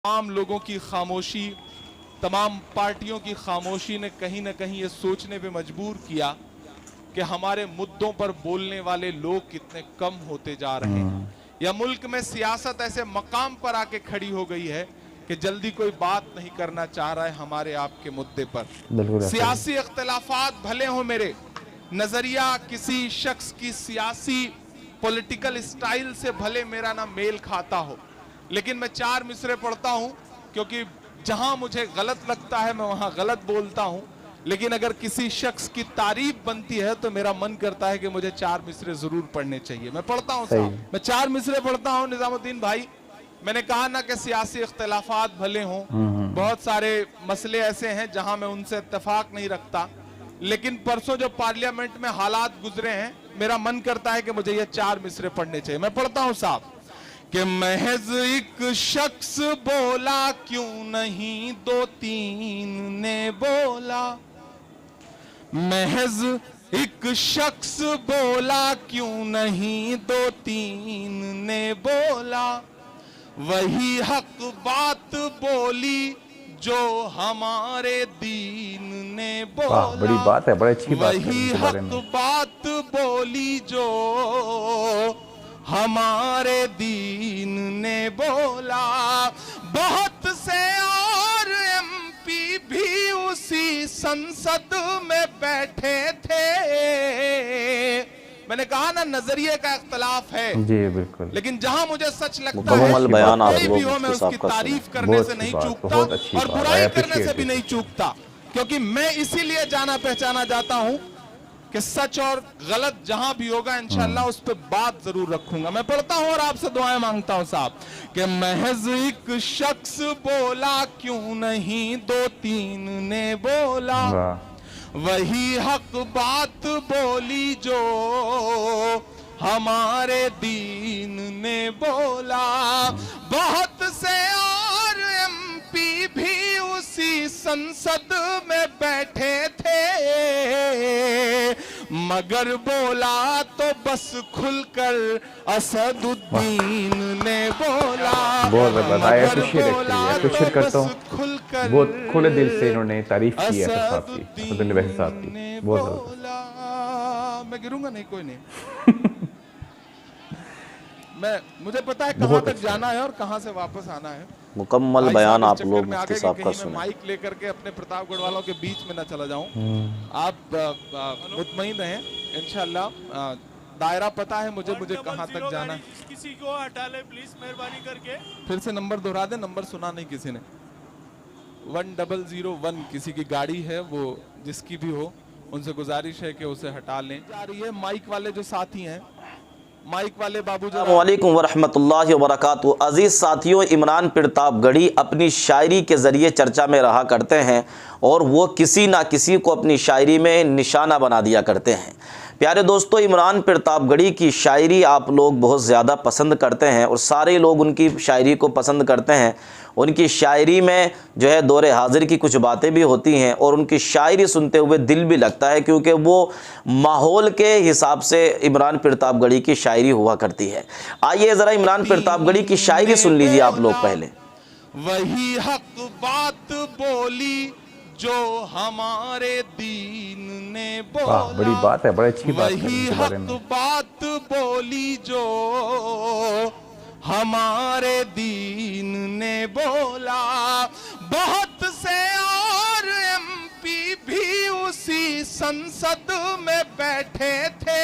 तमाम लोगों की खामोशी, तमाम पार्टियों की खामोशी ने कहीं ना कहीं ये सोचने पे मजबूर किया कि हमारे मुद्दों पर बोलने वाले लोग कितने कम होते जा रहे हैं, या मुल्क में सियासत ऐसे मकाम पर आके खड़ी हो गई है कि जल्दी कोई बात नहीं करना चाह रहा है हमारे आपके मुद्दे पर। सियासी इख्तिलाफात भले हो, मेरे नजरिया किसी शख्स की सियासी पॉलिटिकल स्टाइल से भले मेरा ना मेल खाता हो, लेकिन मैं चार मिसरे पढ़ता हूं क्योंकि जहां मुझे गलत लगता है मैं वहां गलत बोलता हूं। लेकिन अगर किसी शख्स की तारीफ बनती है तो मेरा मन करता है कि मुझे चार मिसरे जरूर पढ़ने चाहिए। मैं पढ़ता हूं साहब, मैं चार मिसरे पढ़ता हूं। निजामुद्दीन भाई, मैंने कहा ना कि सियासी इख्तिलाफात भले हों, बहुत सारे मसले ऐसे हैं जहां मैं उनसे इत्तेफाक नहीं रखता, लेकिन परसों जो पार्लियामेंट में हालात गुजरे हैं, मेरा मन करता है कि मुझे ये चार मिसरे पढ़ने चाहिए। मैं पढ़ता हूं साहब कि महज एक शख्स बोला क्यों नहीं दो तीन ने बोला, महज एक शख्स बोला क्यों नहीं दो तीन ने बोला, वही हक बात बोली जो हमारे दीन ने बोला। बड़ी बात है, बड़ी अच्छी बात है। वही हक बात बोली जो हमारे दीन ने बोला। बहुत से और एमपी भी उसी संसद में बैठे थे। मैंने कहा ना, नजरिए का इख्तलाफ है जी बिल्कुल, लेकिन जहां मुझे सच लगता है कोई भी हो, मैं उसकी तारीफ करने से नहीं चूकता और बुराई करने से भी नहीं चूकता, क्योंकि मैं इसीलिए जाना पहचाना जाता हूं कि सच और गलत जहां भी होगा इंशाअल्लाह उस पर बात जरूर रखूंगा। मैं पढ़ता हूं और आपसे दुआएं मांगता हूं साहब कि महज एक शख्स बोला क्यों नहीं दो तीन ने बोला, वही हक बात बोली जो हमारे दीन ने बोला। बहुत से और एमपी भी उसी संसद में बैठे थे, मगर बोला तो बस खुलकर असदुद्दीन ने बोला। बहुत बताया, खुशी करता हूँ, बहुत खुले दिल से इन्होंने तारीफ की है साहब की, बहुत। मैं गिरूंगा नहीं, कोई नहीं। मुझे पता है कहां तक जाना है और कहां से वापस आना है। मुकम्मल बयान आप लोग मुफ्ती साहब का सुने। माइक लेकर के अपने प्रतापगढ़ वालों के बीच में ना चला जाऊं। आप मुतमईन रहें, इंशाअल्लाह दायरा पता है मुझे कहां तक जाना है। किसी को हटा ले प्लीज, मेहरबानी करके। फिर से नंबर दोहरा दे, नंबर सुना नहीं किसी ने। 1001 किसी की गाड़ी है, वो जिसकी भी हो उनसे गुजारिश है कि उसे हटा लें। जा रही है माइक वाले जो साथी हैं, माइक वाले बाबू। अस्सलामु अलैकुम वरहमतुल्लाहि वबरकातुहू। अजीज़ साथियों, इमरान प्रतापगढ़ी अपनी शायरी के ज़रिए चर्चा में रहा करते हैं और वो किसी ना किसी को अपनी शायरी में निशाना बना दिया करते हैं। प्यारे दोस्तों, इमरान प्रतापगढ़ी की शायरी आप लोग बहुत ज़्यादा पसंद करते हैं और सारे लोग उनकी शायरी को पसंद करते हैं। उनकी शायरी में जो है दौरे हाजिर की कुछ बातें भी होती हैं और उनकी शायरी सुनते हुए दिल भी लगता है, क्योंकि वो माहौल के हिसाब से इमरान प्रतापगढ़ी की शायरी हुआ करती है। आइए ज़रा इमरान प्रतापगढ़ी की शायरी सुन लीजिए आप लोग पहले। वही हक बात बोली जो हमारे दीन ने बोला। बड़ी बात है, बड़ी अच्छी बात है। वही हक बात बोली जो हमारे दीन ने बोला। बहुत से और एमपी भी उसी संसद में बैठे थे।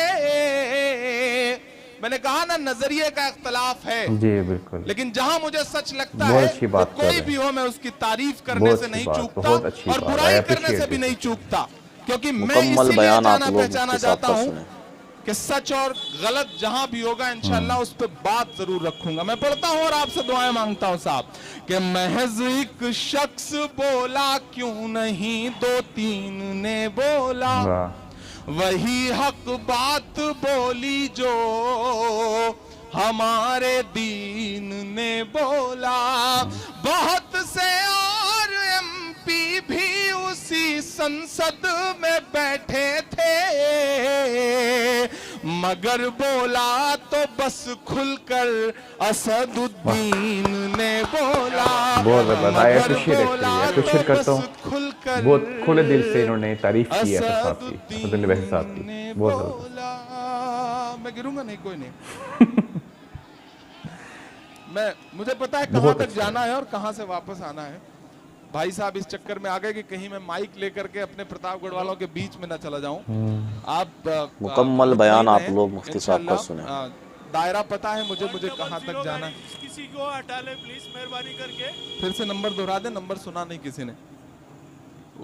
मैंने कहा ना, नजरिए का इख्तलाफ है जी बिल्कुल, लेकिन जहां मुझे सच लगता है कोई भी हो, मैं उसकी तारीफ करने से नहीं चूकता और बुराई करने से भी नहीं चूकता, क्योंकि मैं इसीलिए जाना पहचाना जाता हूं कि सच और गलत जहां भी होगा इंशाअल्लाह उस पर बात जरूर रखूंगा। मैं पढ़ता हूं और आपसे दुआएं मांगता हूं साहब कि महज एक शख्स बोला क्यों नहीं दो तीन ने बोला, वही हक बात बोली जो हमारे दीन ने बोला। बहुत से और एमपी भी उसी संसद में बैठे थे, मगर बोला तो बस खुलकर असदुद्दीन ने बोला, बहुत ज़बरदस्त, आई अप्रिशिएट करता हूँ, बहुत खुले दिल से इन्होंने तारीफ की है असद साहब की, असद अली वैसी साहब की, बहुत ज़बरदस्त। मैं गिरूंगा नहीं, कोई नहीं। मुझे पता है कहाँ तक जाना है और कहाँ से वापस आना है। भाई साहब इस चक्कर में आ गए कि कहीं मैं माइक लेकर के अपने प्रतापगढ़ वालों के बीच में न चला जाऊं। आप मुकम्मल बयान आप लोग मुफ्ती साहब का सुने। दायरा पता है मुझे कहाँ तक जाना है। किसी को हटा ले प्लीज, मेहरबानी करके। फिर से नंबर दोहरा दे, नंबर सुना नहीं किसी ने।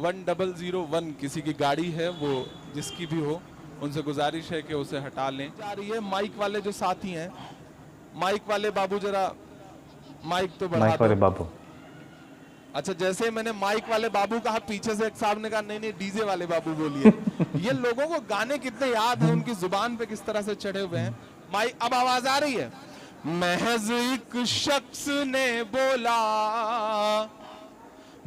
1001 किसी की गाड़ी है, वो जिसकी भी हो, उनसे गुजारिश है कि उसे हटा लें। जा रही है माइक वाले जो साथी हैं, माइक वाले बाबू जरा माइक तो बढ़ा माइक वाले बाबू। अच्छा, जैसे मैंने माइक वाले बाबू कहा, पीछे से एक साहब ने कहा नहीं डीजे वाले बाबू बोलिए। ये लोगों को गाने कितने याद हैं, उनकी जुबान पे किस तरह से चढ़े हुए हैं। माइक, अब आवाज आ रही है। महज एक शख्स ने बोला,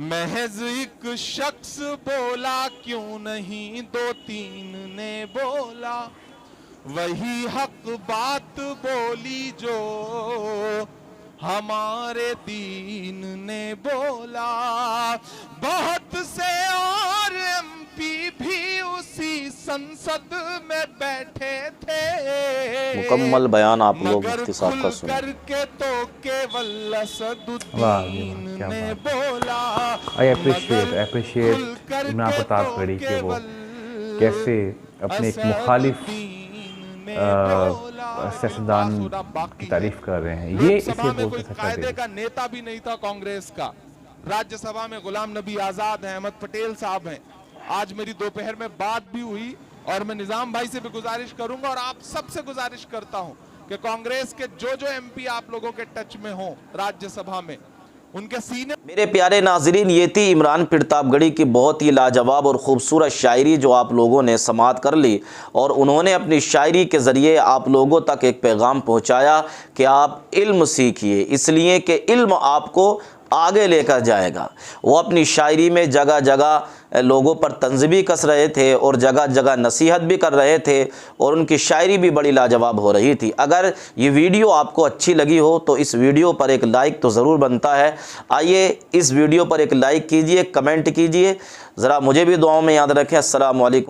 महज एक शख्स बोला, क्यों नहीं दो तीन ने बोला, वही हक बात बोली जो हमारे दीन ने बोला। बहुत से और एमपी भी उसी संसद में बैठे थे, मुकम्मल बयान आप लोग मुफ्ती साहब का सुने। करके तो केवल असदुद्दीन ने बोला। आई अप्रिशिएट इमरान प्रतापगढ़ी के वो कैसे अपने एक मुखालिफ सियासतदान की तारीफ कर रहे हैं। ये इसे बोलते हैं कायदे का नेता भी नहीं था कांग्रेस का। राज्यसभा में गुलाम नबी आजाद हैं, अहमद पटेल साहब हैं। आज मेरी दोपहर में बात भी हुई और मैं निजाम भाई से भी गुजारिश करूंगा और आप सबसे गुजारिश करता हूं कि कांग्रेस के जो एमपी आप लोगों के टच में हो राज्यसभा में, उनके सीने। मेरे प्यारे नाजरीन, ये थी इमरान प्रतापगढ़ी की बहुत ही लाजवाब और ख़ूबसूरत शायरी जो आप लोगों ने समाअत कर ली, और उन्होंने अपनी शायरी के ज़रिए आप लोगों तक एक पैगाम पहुंचाया कि आप इल्म सीखिए, इसलिए कि इल्म आपको आगे लेकर जाएगा। वो अपनी शायरी में जगह जगह लोगों पर तंज़ भी कस रहे थे और जगह जगह नसीहत भी कर रहे थे, और उनकी शायरी भी बड़ी लाजवाब हो रही थी। अगर ये वीडियो आपको अच्छी लगी हो तो इस वीडियो पर एक लाइक तो ज़रूर बनता है। आइए इस वीडियो पर एक लाइक कीजिए, कमेंट कीजिए, ज़रा मुझे भी दुआओं में याद रखें। अस्सलामु अलैकुम।